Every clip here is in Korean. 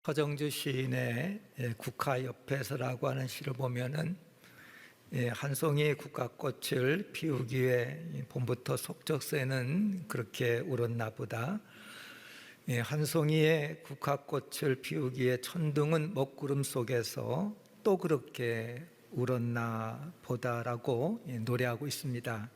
서정주 시인의 국화 옆에서라고 하는 시를 보면은 한 송이 국화꽃을 피우기 위해 봄부터 속적새는 그렇게 울었나 보다. 한 송이의 국화꽃을 피우기 위해 천둥은 먹구름 속에서 또 그렇게 울었나 보다라고 노래하고 있습니다.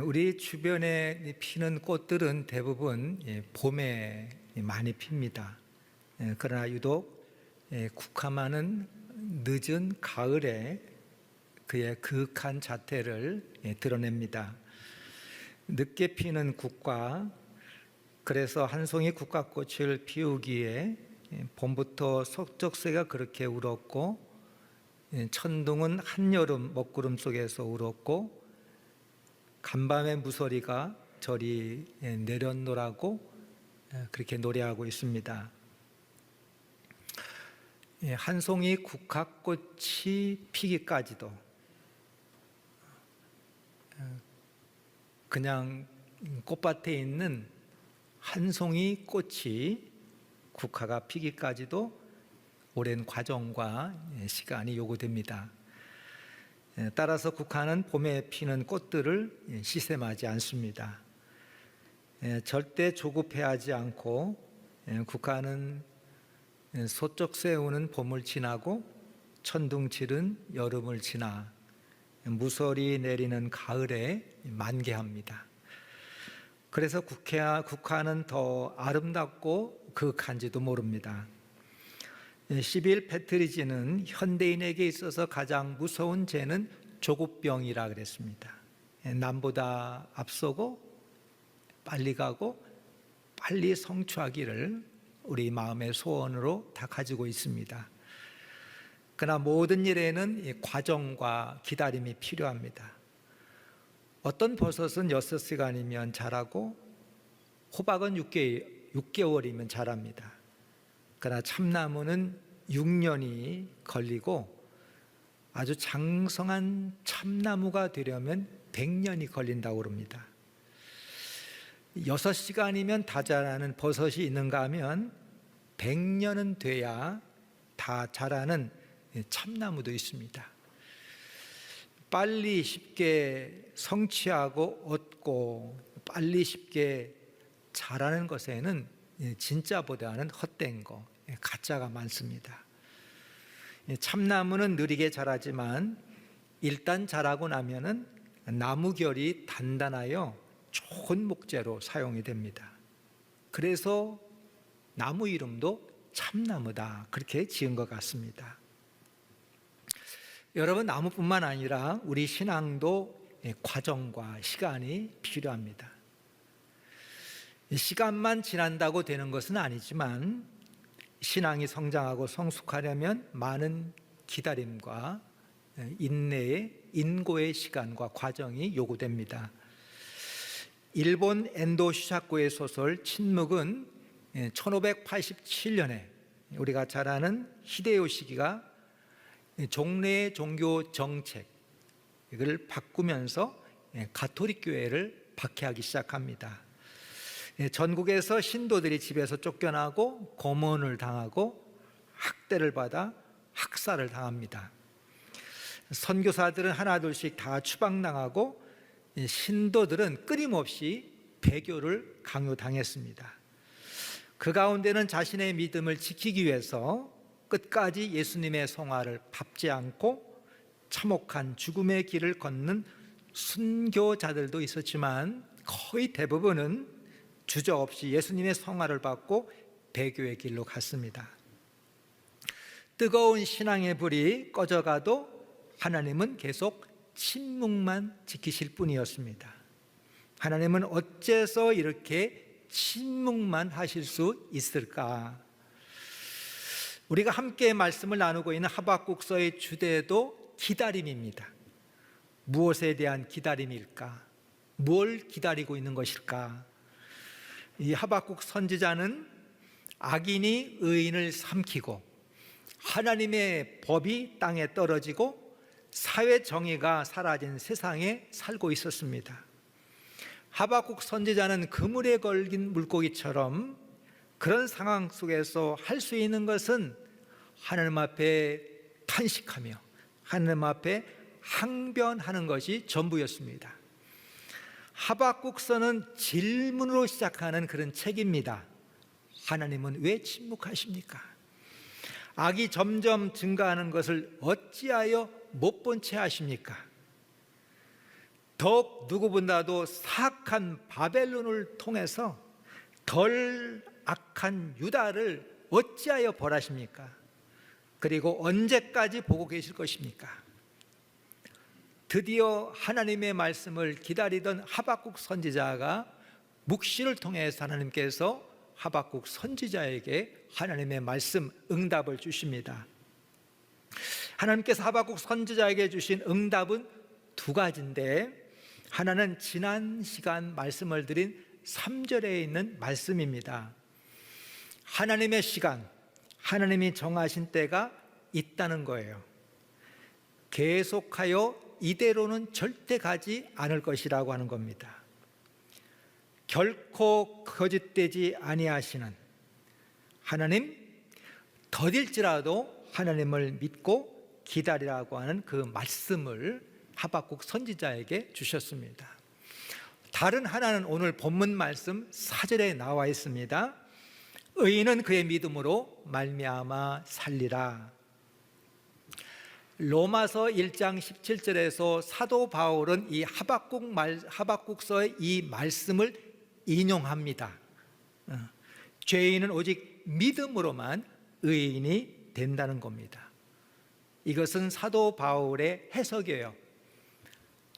우리 주변에 피는 꽃들은 대부분 봄에 많이 핍니다. 그러나 유독 국화만은 늦은 가을에 그의 그윽한 자태를 드러냅니다. 늦게 피는 국화, 그래서 한 송이 국화꽃을 피우기에 봄부터 속적새가 그렇게 울었고, 천둥은 한여름 먹구름 속에서 울었고, 간밤의 무소리가 저리 내렸노라고 그렇게 노래하고 있습니다. 한 송이 국화꽃이 피기까지도 그냥 꽃밭에 있는 한 송이 꽃이 국화가 피기까지도 오랜 과정과 시간이 요구됩니다. 따라서 국화는 봄에 피는 꽃들을 시샘하지 않습니다. 절대 조급해하지 않고 국화는 소쩍새 우는 봄을 지나고 천둥치는 여름을 지나 무설이 내리는 가을에 만개합니다. 그래서 국화는 더 아름답고 그윽한지도 모릅니다. 시빌 패트리지는 현대인에게 있어서 가장 무서운 죄는 조급병이라 그랬습니다. 남보다 앞서고 빨리 가고 빨리 성취하기를 우리 마음의 소원으로 다 가지고 있습니다. 그러나 모든 일에는 과정과 기다림이 필요합니다. 어떤 버섯은 6시간이면 자라고 호박은 6개월이면 자랍니다. 그러나 참나무는 6년이 걸리고 아주 장성한 참나무가 되려면 100년이 걸린다고 합니다. 6시간이면 다 자라는 버섯이 있는가 하면 100년은 돼야 다 자라는 참나무도 있습니다. 빨리 쉽게 성취하고 얻고 빨리 쉽게 자라는 것에는 진짜보다는 헛된 거, 가짜가 많습니다. 참나무는 느리게 자라지만 일단 자라고 나면은 나무결이 단단하여 좋은 목재로 사용이 됩니다. 그래서 나무 이름도 참나무다 그렇게 지은 것 같습니다. 여러분, 나무뿐만 아니라 우리 신앙도 과정과 시간이 필요합니다. 시간만 지난다고 되는 것은 아니지만 신앙이 성장하고 성숙하려면 많은 기다림과 인고의 시간과 과정이 요구됩니다. 일본 엔도 슈사코의 소설 침묵은 1587년에 우리가 잘 아는 히데요시기가 종래의 종교 정책을 바꾸면서 가톨릭 교회를 박해하기 시작합니다. 전국에서 신도들이 집에서 쫓겨나고 고문을 당하고 학대를 받아 학살을 당합니다. 선교사들은 하나둘씩 다 추방당하고 신도들은 끊임없이 배교를 강요당했습니다. 그 가운데는 자신의 믿음을 지키기 위해서 끝까지 예수님의 성화를 밟지 않고 참혹한 죽음의 길을 걷는 순교자들도 있었지만 거의 대부분은 주저없이 예수님의 성화를 받고 배교의 길로 갔습니다. 뜨거운 신앙의 불이 꺼져가도 하나님은 계속 침묵만 지키실 뿐이었습니다. 하나님은 어째서 이렇게 침묵만 하실 수 있을까? 우리가 함께 말씀을 나누고 있는 하박국서의 주제도 기다림입니다. 무엇에 대한 기다림일까? 뭘 기다리고 있는 것일까? 이 하박국 선지자는 악인이 의인을 삼키고 하나님의 법이 땅에 떨어지고 사회 정의가 사라진 세상에 살고 있었습니다. 하박국 선지자는 그물에 걸린 물고기처럼 그런 상황 속에서 할 수 있는 것은 하나님 앞에 탄식하며 하나님 앞에 항변하는 것이 전부였습니다. 하박국서는 질문으로 시작하는 그런 책입니다. 하나님은 왜 침묵하십니까? 악이 점점 증가하는 것을 어찌하여 못 본 채 하십니까? 더욱 누구보다도 사악한 바벨론을 통해서 덜 악한 유다를 어찌하여 벌하십니까? 그리고 언제까지 보고 계실 것입니까? 드디어 하나님의 말씀을 기다리던 하박국 선지자가 묵시를 통해서 하나님께서 하박국 선지자에게 하나님의 말씀 응답을 주십니다. 하나님께서 하박국 선지자에게 주신 응답은 두 가지인데, 하나는 지난 시간 말씀을 드린 3절에 있는 말씀입니다. 하나님의 시간, 하나님이 정하신 때가 있다는 거예요. 계속하여 이대로는 절대 가지 않을 것이라고 하는 겁니다. 결코 거짓되지 아니하시는 하나님, 더딜지라도 하나님을 믿고 기다리라고 하는 그 말씀을 하박국 선지자에게 주셨습니다. 다른 하나는 오늘 본문 말씀 4절에 나와 있습니다. 의인은 그의 믿음으로 말미암아 살리라. 로마서 1장 17절에서 사도 바울은 이 하박국서의 이 말씀을 인용합니다. 죄인은 오직 믿음으로만 의인이 된다는 겁니다. 이것은 사도 바울의 해석이에요.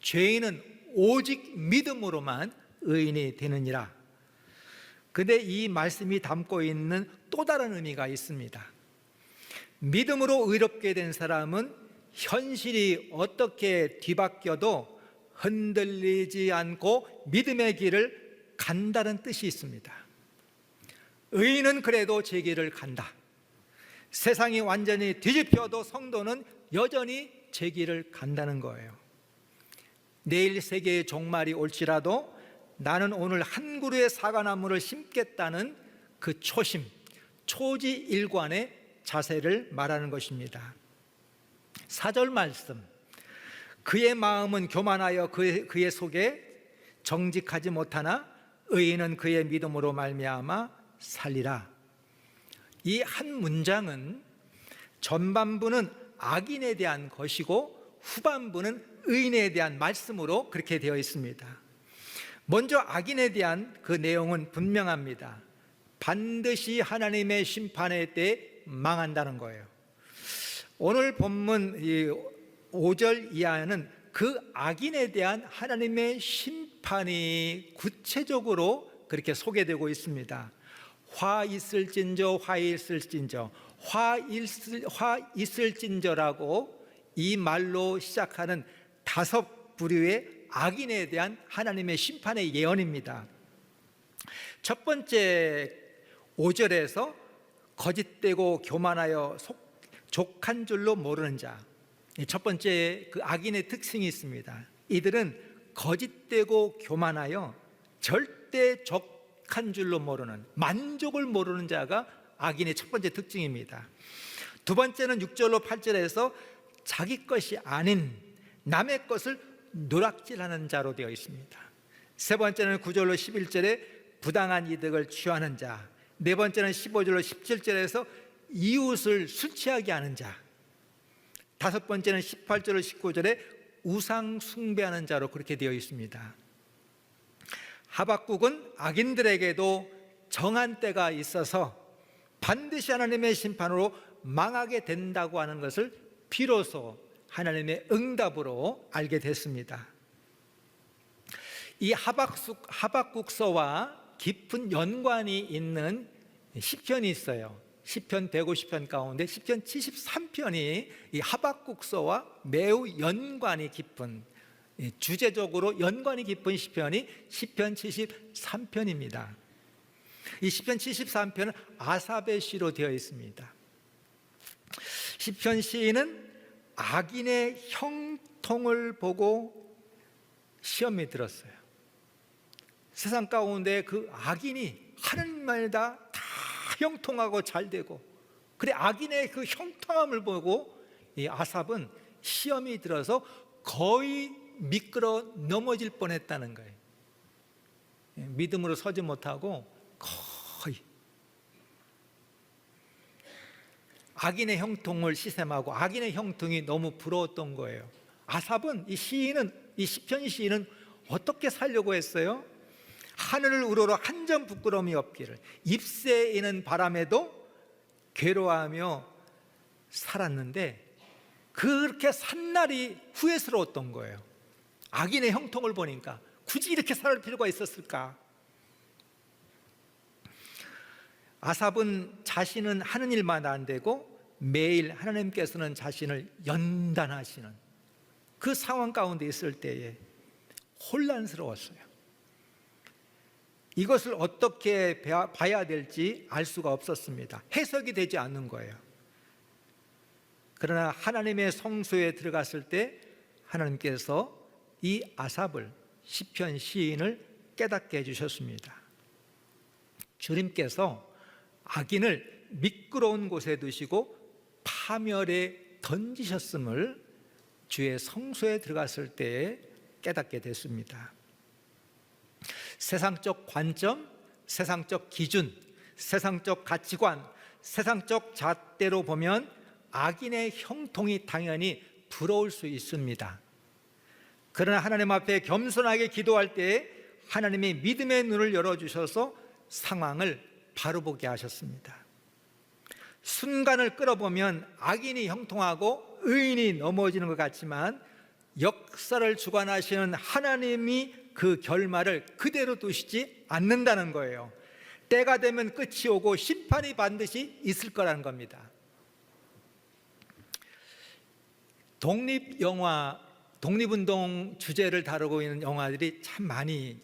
죄인은 오직 믿음으로만 의인이 되느니라. 근데 이 말씀이 담고 있는 또 다른 의미가 있습니다. 믿음으로 의롭게 된 사람은 현실이 어떻게 뒤바뀌어도 흔들리지 않고 믿음의 길을 간다는 뜻이 있습니다. 의인은 그래도 제 길을 간다. 세상이 완전히 뒤집혀도 성도는 여전히 제 길을 간다는 거예요. 내일 세계의 종말이 올지라도 나는 오늘 한 그루의 사과나무를 심겠다는 그 초심, 초지일관의 자세를 말하는 것입니다. 4절 말씀, 그의 마음은 교만하여 그의 속에 정직하지 못하나 의인은 그의 믿음으로 말미암아 살리라. 이 한 문장은 전반부는 악인에 대한 것이고 후반부는 의인에 대한 말씀으로 그렇게 되어 있습니다. 먼저 악인에 대한 그 내용은 분명합니다. 반드시 하나님의 심판에 대해 망한다는 거예요. 오늘 본문 5절 이하는 그 악인에 대한 하나님의 심판이 구체적으로 그렇게 소개되고 있습니다. 화 있을진저, 화 있을진저, 화 있을진저라고 이 말로 시작하는 5부류의 악인에 대한 하나님의 심판의 예언입니다. 첫 번째 5절에서 거짓되고 교만하여 족한 줄로 모르는 자, 첫 번째 그 악인의 특징이 있습니다. 이들은 거짓되고 교만하여 절대 족한 줄로 모르는, 만족을 모르는 자가 악인의 첫 번째 특징입니다. 두 번째는 6절로 8절에서 자기 것이 아닌 남의 것을 누락질하는 자로 되어 있습니다. 세 번째는 9절로 11절에 부당한 이득을 취하는 자, 네 번째는 15절로 17절에서 이웃을 술 취하게 하는 자, 다섯 번째는 18절로 19절에 우상 숭배하는 자로 그렇게 되어 있습니다. 하박국은 악인들에게도 정한 때가 있어서 반드시 하나님의 심판으로 망하게 된다고 하는 것을 비로소 하나님의 응답으로 알게 됐습니다. 이 하박국서와 깊은 연관이 있는 시편이 있어요. 시편 150편 가운데 시편 73편이 이 하박국서와 매우 연관이 깊은, 주제적으로 연관이 깊은 시편이 시편 73편입니다. 이 시편 73편은 아삽의 시로 되어 있습니다. 시편 시인은 악인의 형통을 보고 시험에 들었어요. 세상 가운데 그 악인이 하는 말다 다 형통하고 잘 되고, 그래 악인의 그 형통함을 보고 이 아삽은 시험이 들어서 거의 미끄러 넘어질 뻔했다는 거예요. 믿음으로 서지 못하고 거의 악인의 형통을 시샘하고 악인의 형통이 너무 부러웠던 거예요. 아삽은 이 시편 시인은 어떻게 살려고 했어요? 하늘을 우러러 한 점 부끄러움이 없기를, 잎새이는 바람에도 괴로워하며 살았는데 그렇게 산 날이 후회스러웠던 거예요. 악인의 형통을 보니까 굳이 이렇게 살 필요가 있었을까? 아삽은 자신은 하는 일만 안 되고 매일 하나님께서는 자신을 연단하시는 그 상황 가운데 있을 때에 혼란스러웠어요. 이것을 어떻게 봐야 될지 알 수가 없었습니다. 해석이 되지 않는 거예요. 그러나 하나님의 성소에 들어갔을 때 하나님께서 이 아삽을, 시편 시인을 깨닫게 해주셨습니다. 주님께서 악인을 미끄러운 곳에 두시고 파멸에 던지셨음을 주의 성소에 들어갔을 때에 깨닫게 됐습니다. 세상적 관점, 세상적 기준, 세상적 가치관, 세상적 잣대로 보면 악인의 형통이 당연히 부러울 수 있습니다. 그러나 하나님 앞에 겸손하게 기도할 때에 하나님이 믿음의 눈을 열어주셔서 상황을 바로 보게 하셨습니다. 순간을 끌어보면 악인이 형통하고 의인이 넘어지는 것 같지만 역사를 주관하시는 하나님이 그 결말을 그대로 두시지 않는다는 거예요. 때가 되면 끝이 오고 심판이 반드시 있을 거라는 겁니다. 독립영화, 독립운동 주제를 다루고 있는 영화들이 참 많이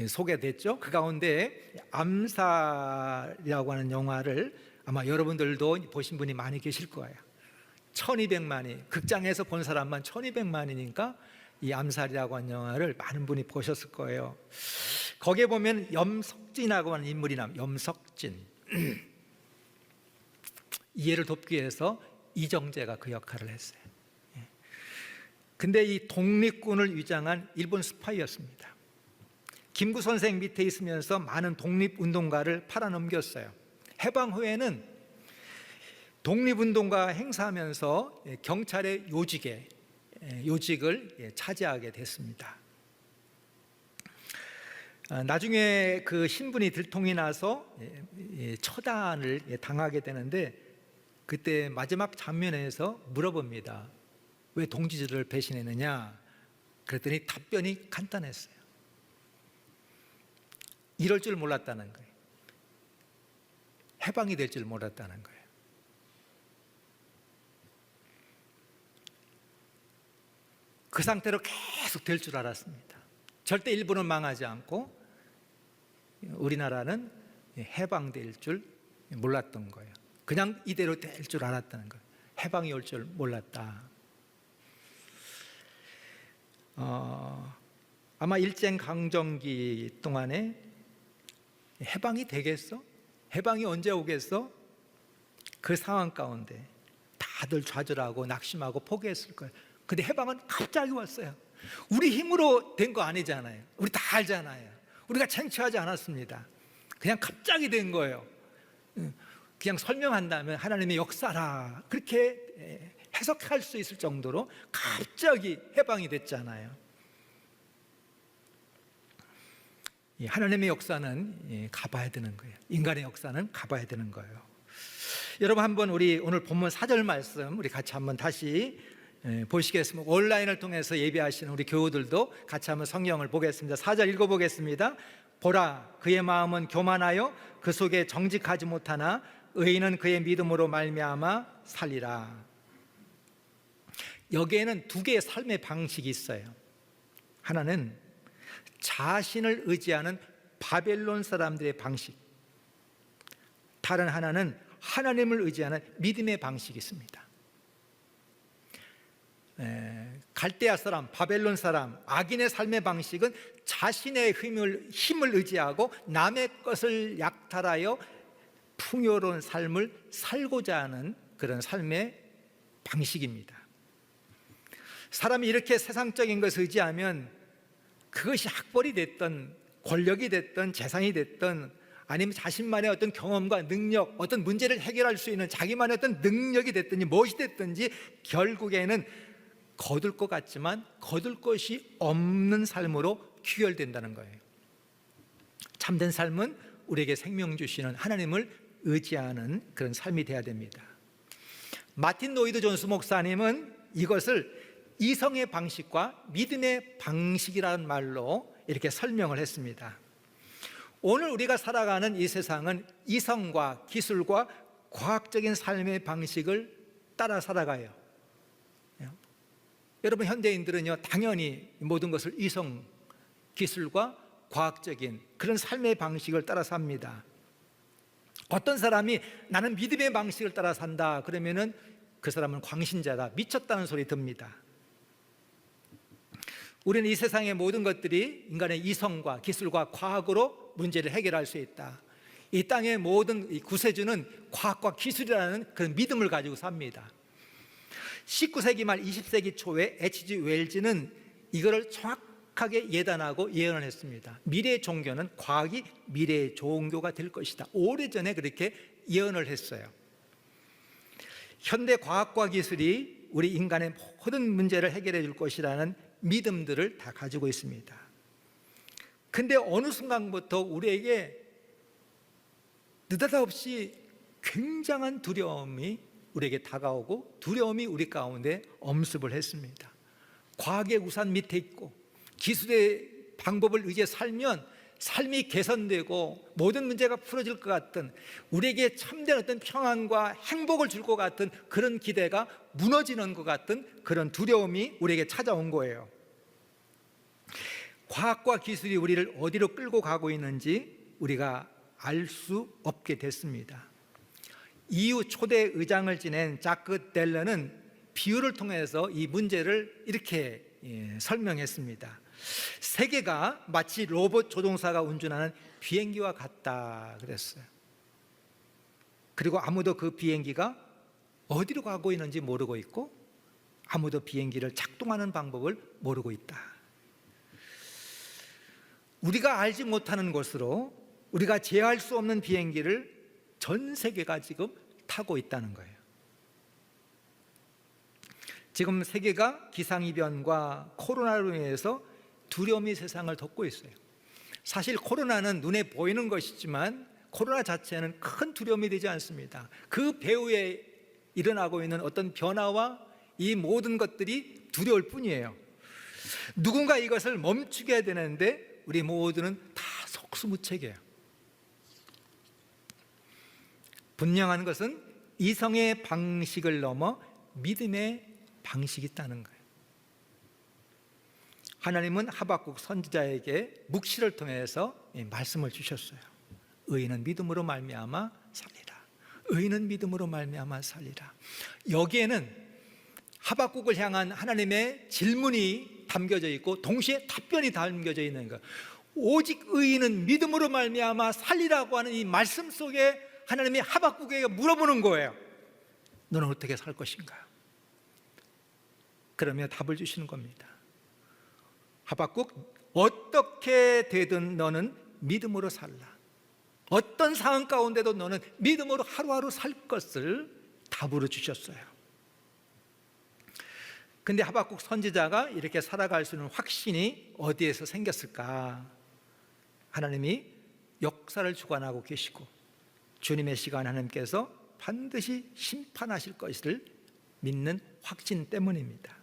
소개됐죠. 그 가운데 암살이라고 하는 영화를 아마 여러분들도 보신 분이 많이 계실 거예요. 1200만이, 극장에서 본 사람만 1200만이니까 이 암살이라고 하는 영화를 많은 분이 보셨을 거예요. 거기에 보면 염석진이라고 하는 인물이 나옵니다. 염석진. 이해를 돕기 위해서 이정재가 그 역할을 했어요. 근데 이 독립군을 위장한 일본 스파이였습니다. 김구 선생 밑에 있으면서 많은 독립운동가를 팔아넘겼어요. 해방 후에는 독립운동가 행사하면서 경찰의 요직을 차지하게 됐습니다. 나중에 그 신분이 들통이 나서 처단을 당하게 되는데 그때 마지막 장면에서 물어봅니다. 왜 동지들을 배신했느냐? 그랬더니 답변이 간단했어요. 이럴 줄 몰랐다는 거예요. 해방이 될 줄 몰랐다는 거예요. 그 상태로 계속 될 줄 알았습니다. 절대 일본은 망하지 않고 우리나라는 해방될 줄 몰랐던 거예요. 그냥 이대로 될 줄 알았다는 거예요. 해방이 올 줄 몰랐다. 아마 일제강점기 동안에 해방이 되겠어? 해방이 언제 오겠어? 그 상황 가운데 다들 좌절하고 낙심하고 포기했을 거예요. 근데 해방은 갑자기 왔어요. 우리 힘으로 된 거 아니잖아요. 우리 다 알잖아요. 우리가 창취하지 않았습니다. 그냥 갑자기 된 거예요. 그냥 설명한다면 하나님의 역사라 그렇게 해석할 수 있을 정도로 갑자기 해방이 됐잖아요. 하나님의 역사는 가봐야 되는 거예요. 인간의 역사는 가봐야 되는 거예요. 여러분 한번 우리 오늘 본문 4절 말씀 우리 같이 한번 다시 보시겠습니다. 온라인을 통해서 예배하시는 우리 교우들도 같이 한번 성경을 보겠습니다. 4절 읽어보겠습니다. 보라, 그의 마음은 교만하여 그 속에 정직하지 못하나 의인은 그의 믿음으로 말미암아 살리라. 여기에는 두 개의 삶의 방식이 있어요. 하나는 자신을 의지하는 바벨론 사람들의 방식, 다른 하나는 하나님을 의지하는 믿음의 방식이 있습니다. 갈대아 사람, 바벨론 사람, 악인의 삶의 방식은 자신의 힘을 의지하고 남의 것을 약탈하여 풍요로운 삶을 살고자 하는 그런 삶의 방식입니다. 사람이 이렇게 세상적인 것을 의지하면 그것이 학벌이 됐든 권력이 됐든 재산이 됐든 아니면 자신만의 어떤 경험과 능력, 어떤 문제를 해결할 수 있는 자기만의 어떤 능력이 됐든지 무엇이 됐든지 결국에는 거둘 것 같지만 거둘 것이 없는 삶으로 귀결된다는 거예요. 참된 삶은 우리에게 생명 주시는 하나님을 의지하는 그런 삶이 되어야 됩니다. 마틴 로이드 존스 목사님은 이것을 이성의 방식과 믿음의 방식이라는 말로 이렇게 설명을 했습니다. 오늘 우리가 살아가는 이 세상은 이성과 기술과 과학적인 삶의 방식을 따라 살아가요. 여러분 현대인들은요, 당연히 모든 것을 이성, 기술과 과학적인 그런 삶의 방식을 따라 삽니다. 어떤 사람이 나는 믿음의 방식을 따라 산다 그러면은 그 사람은 광신자다, 미쳤다는 소리 듭니다. 우리는 이 세상의 모든 것들이 인간의 이성과 기술과 과학으로 문제를 해결할 수 있다. 이 땅의 모든 구세주는 과학과 기술이라는 그런 믿음을 가지고 삽니다. 19세기 말 20세기 초에 H.G. 웰즈는 이거를 정확하게 예단하고 예언을 했습니다. 미래의 종교는 과학이 미래의 종교가 될 것이다. 오래전에 그렇게 예언을 했어요. 현대 과학과 기술이 우리 인간의 모든 문제를 해결해 줄 것이라는 믿음들을 다 가지고 있습니다. 근데 어느 순간부터 우리에게 느닷없이 굉장한 두려움이 우리에게 다가오고 두려움이 우리 가운데 엄습을 했습니다. 과학의 우산 밑에 있고 기술의 방법을 의지해 살면 삶이 개선되고 모든 문제가 풀어질 것 같은, 우리에게 참된 어떤 평안과 행복을 줄 것 같은 그런 기대가 무너지는 것 같은 그런 두려움이 우리에게 찾아온 거예요. 과학과 기술이 우리를 어디로 끌고 가고 있는지 우리가 알 수 없게 됐습니다. EU 초대 의장을 지낸 자크 델러는 비유를 통해서 이 문제를 이렇게 설명했습니다. 세계가 마치 로봇 조종사가 운전하는 비행기와 같다 그랬어요. 그리고 아무도 그 비행기가 어디로 가고 있는지 모르고 있고 아무도 비행기를 작동하는 방법을 모르고 있다. 우리가 알지 못하는 곳으로 우리가 제어할 수 없는 비행기를 전 세계가 지금 타고 있다는 거예요. 지금 세계가 기상이변과 코로나로 인해서 두려움이 세상을 덮고 있어요. 사실 코로나는 눈에 보이는 것이지만 코로나 자체는 큰 두려움이 되지 않습니다. 그 배후에 일어나고 있는 어떤 변화와 이 모든 것들이 두려울 뿐이에요. 누군가 이것을 멈추게 해야 되는데 우리 모두는 다 속수무책이에요. 분명한 것은 이성의 방식을 넘어 믿음의 방식이 있다는 거예요. 하나님은 하박국 선지자에게 묵시를 통해서 말씀을 주셨어요. 의인은 믿음으로 말미암아 살리라. 의인은 믿음으로 말미암아 살리라. 여기에는 하박국을 향한 하나님의 질문이 담겨져 있고 동시에 답변이 담겨져 있는 거예요. 오직 의인은 믿음으로 말미암아 살리라고 하는 이 말씀 속에 하나님이 하박국에게 물어보는 거예요. 너는 어떻게 살 것인가? 그러며 답을 주시는 겁니다. 하박국, 어떻게 되든 너는 믿음으로 살라. 어떤 상황 가운데도 너는 믿음으로 하루하루 살 것을 답으로 주셨어요. 근데 하박국 선지자가 이렇게 살아갈 수 있는 확신이 어디에서 생겼을까? 하나님이 역사를 주관하고 계시고 주님의 시간 하나님께서 반드시 심판하실 것을 믿는 확신 때문입니다.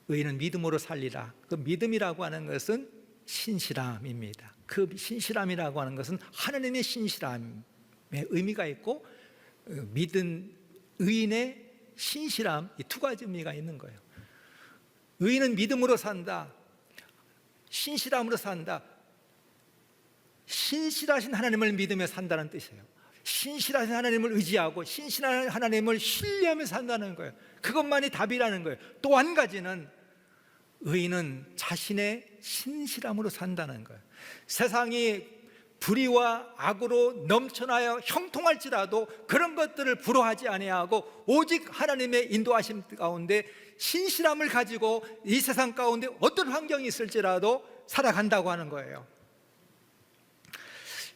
의인은 믿음으로 살리라. 그 믿음이라고 하는 것은 신실함입니다. 그 신실함이라고 하는 것은 하나님의 신실함의 의미가 있고 믿은 의인의 신실함, 이 두 가지 의미가 있는 거예요. 의인은 믿음으로 산다. 신실함으로 산다. 신실하신 하나님을 믿으며 산다는 뜻이에요. 신실하신 하나님을 의지하고 신실한 하나님을 신뢰하며 산다는 거예요. 그것만이 답이라는 거예요. 또 한 가지는 의인은 자신의 신실함으로 산다는 거예요. 세상이 불의와 악으로 넘쳐나여 형통할지라도 그런 것들을 부러워하지 아니하고 오직 하나님의 인도하심 가운데 신실함을 가지고 이 세상 가운데 어떤 환경이 있을지라도 살아간다고 하는 거예요.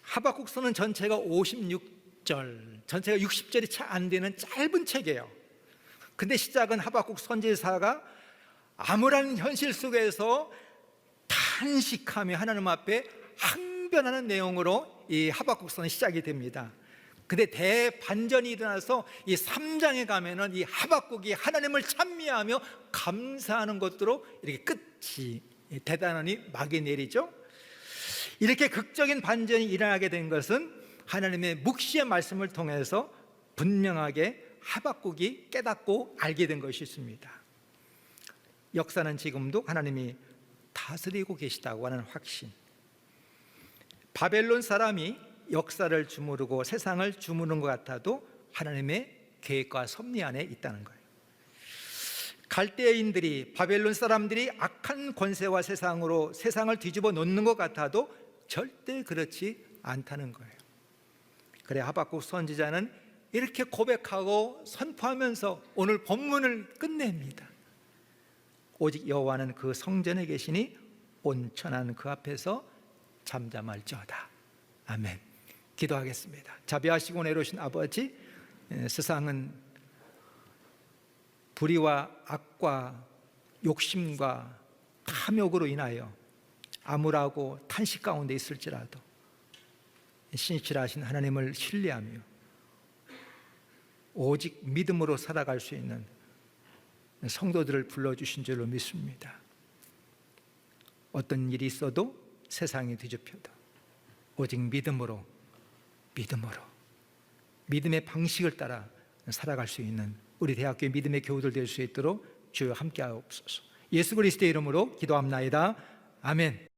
하박국서는 전체가 56절, 전체가 60절이 채 안 되는 짧은 책이에요. 근데 시작은 하박국 선지자가 암울한 현실 속에서 탄식하며 하나님 앞에 항변하는 내용으로 이 하박국서는 시작이 됩니다. 근데 대반전이 일어나서 이 3장에 가면은 이 하박국이 하나님을 찬미하며 감사하는 것으로 이렇게 끝이 대단히 막이 내리죠. 이렇게 극적인 반전이 일어나게 된 것은 하나님의 묵시의 말씀을 통해서 분명하게 하박국이 깨닫고 알게 된 것이 있습니다. 역사는 지금도 하나님이 다스리고 계시다고 하는 확신. 바벨론 사람이 역사를 주무르고 세상을 주무르는 것 같아도 하나님의 계획과 섭리 안에 있다는 거예요. 갈대인들이, 바벨론 사람들이 악한 권세와 세상으로 세상을 뒤집어 놓는 것 같아도 절대 그렇지 않다는 거예요. 그래 하박국 선지자는 이렇게 고백하고 선포하면서 오늘 본문을 끝냅니다. 오직 여호와는 그 성전에 계시니 온천한 그 앞에서 잠잠할지어다. 아멘. 기도하겠습니다. 자비하시고 내려오신 아버지, 세상은 불의와 악과 욕심과 탐욕으로 인하여 암울하고 탄식 가운데 있을지라도 신실하신 하나님을 신뢰하며 오직 믿음으로 살아갈 수 있는 성도들을 불러주신 줄로 믿습니다. 어떤 일이 있어도 세상이 뒤집혀도 오직 믿음으로 믿음의 방식을 따라 살아갈 수 있는 우리 대학교의 믿음의 교우들 될 수 있도록 주여 함께하옵소서. 예수 그리스도의 이름으로 기도합나이다. 아멘.